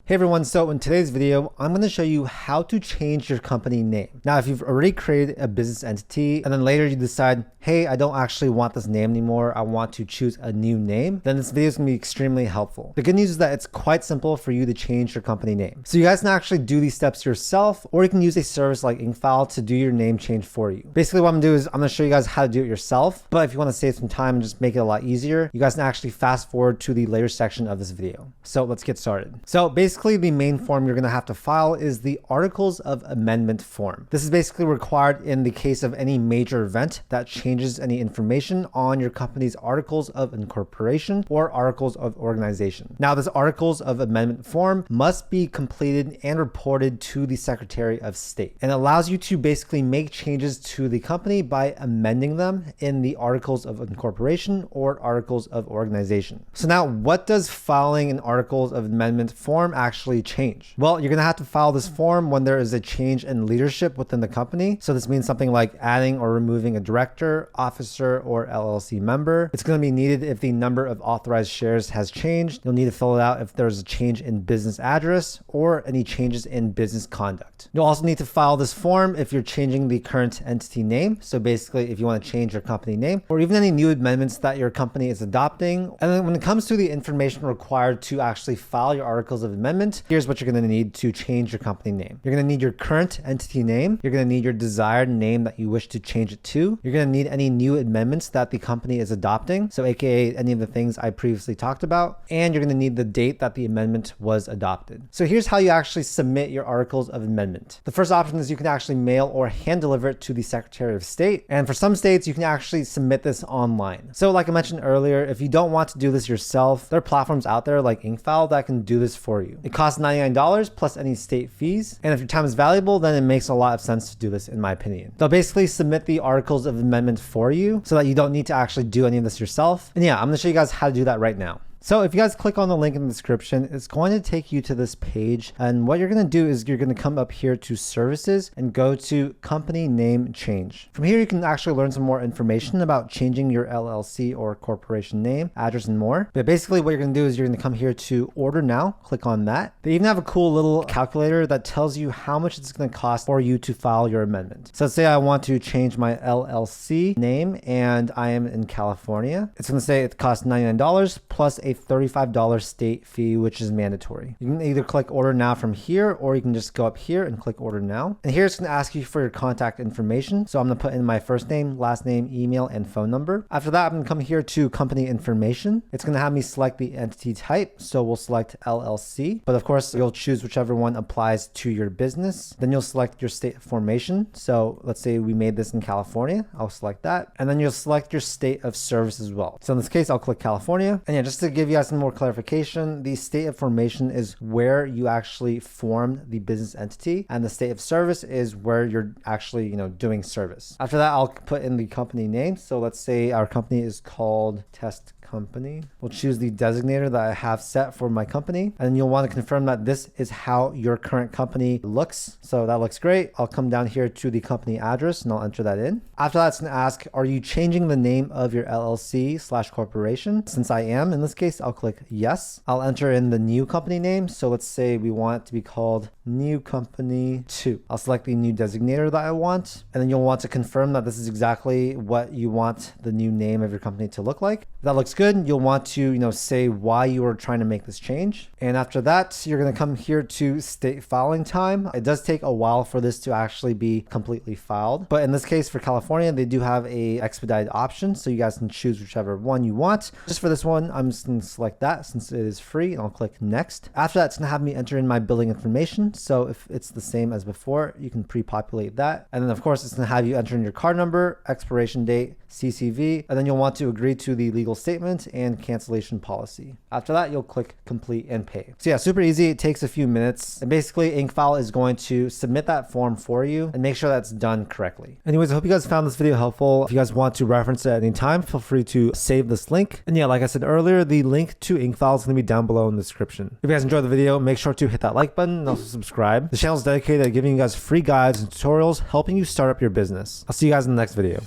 Hey everyone, so in today's video, I'm going to show you how to change your company name. Now, if you've already created a business entity and then later you decide, hey, I don't actually want this name anymore, I want to choose a new name, then this video is going to be extremely helpful. The good news is that it's quite simple for you to change your company name. So you guys can actually do these steps yourself, or you can use a service like IncFile to do your name change for you. Basically what I'm going to do is I'm going to show you guys how to do it yourself, but if you want to save some time and just make it a lot easier, you guys can actually fast forward to the later section of this video. So let's get started. So basically the main form you're going to have to file is the Articles of Amendment form. This is basically required in the case of any major event that changes any information on your company's Articles of Incorporation or Articles of Organization. Now, this Articles of Amendment form must be completed and reported to the Secretary of State, and allows you to basically make changes to the company by amending them in the Articles of Incorporation or Articles of Organization. So now, what does filing an Articles of Amendment form actually change? Well, you're going to have to file this form when there is a change in leadership within the company. So this means something like adding or removing a director, officer, or LLC member. It's going to be needed if the number of authorized shares has changed. You'll need to fill it out if there's a change in business address or any changes in business conduct. You'll also need to file this form if you're changing the current entity name. So basically, if you want to change your company name or even any new amendments that your company is adopting. And then when it comes to the information required to actually file your Articles of Amendment, here's what you're going to need to change your company name. You're going to need your current entity name. You're going to need your desired name that you wish to change it to. You're going to need any new amendments that the company is adopting. So AKA any of the things I previously talked about. And you're going to need the date that the amendment was adopted. So here's how you actually submit your Articles of Amendment. The first option is you can actually mail or hand deliver it to the Secretary of State. And for some states, you can actually submit this online. So like I mentioned earlier, if you don't want to do this yourself, there are platforms out there like IncFile that can do this for you. It costs $99 plus any state fees. And if your time is valuable, then it makes a lot of sense to do this, in my opinion. They'll basically submit the Articles of Amendment for you so that you don't need to actually do any of this yourself. And yeah, I'm going to show you guys how to do that right now. So if you guys click on the link in the description, it's going to take you to this page. And what you're going to do is you're going to come up here to services and go to company name change. From here, you can actually learn some more information about changing your LLC or corporation name, address, and more. But basically what you're going to do is you're going to come here to order now, click on that. They even have a cool little calculator that tells you how much it's going to cost for you to file your amendment. So let's say I want to change my LLC name and I am in California. It's going to say it costs $99 plus a $35 state fee, which is mandatory. You can either click order now from here, or you can just go up here and click order now. And here it's going to ask you for your contact information. So I'm going to put in my first name, last name, email, and phone number. After that, I'm going to come here to company information. It's going to have me select the entity type. So we'll select LLC, but of course you'll choose whichever one applies to your business. Then you'll select your state of formation. So let's say we made this in California. I'll select that. And then you'll select your state of service as well. So in this case, I'll click California. And yeah, just to give you guys some more clarification, the state of formation is where you actually formed the business entity, and the state of service is where you're actually, doing service. After that, I'll put in the company name. So let's say our company is called Test Company. We'll choose the designator that I have set for my company, and you'll want to confirm that this is how your current company looks. So that looks great. I'll come down here to the company address and I'll enter that in. After that, it's going to ask, are you changing the name of your LLC/corporation? Since I am, in this case, I'll click yes. I'll enter in the new company name. So let's say we want it to be called New Company 2. I'll select the new designator that I want, and then you'll want to confirm that this is exactly what you want the new name of your company to look like. If that looks good, you'll want to, say why you are trying to make this change. And after that, you're going to come here to state filing time. It does take a while for this to actually be completely filed. But in this case, for California, they do have a expedited option. So you guys can choose whichever one you want. Just for this one, I'm just going to select that since it is free, and I'll click next. After that, it's going to have me enter in my billing information. So if it's the same as before, you can pre-populate that. And then of course, it's going to have you enter in your card number, expiration date, CCV, and then you'll want to agree to the legal statement and cancellation policy. After that, you'll click complete and pay. So yeah, super easy. It takes a few minutes. And basically, IncFile is going to submit that form for you and make sure that's done correctly. Anyways, I hope you guys found this video helpful. If you guys want to reference it at any time, feel free to save this link. And yeah, like I said earlier, the link to IncFile is going to be down below in the description. If you guys enjoyed the video, make sure to hit that like button and also subscribe. The channel is dedicated to giving you guys free guides and tutorials helping you start up your business. I'll see you guys in the next video.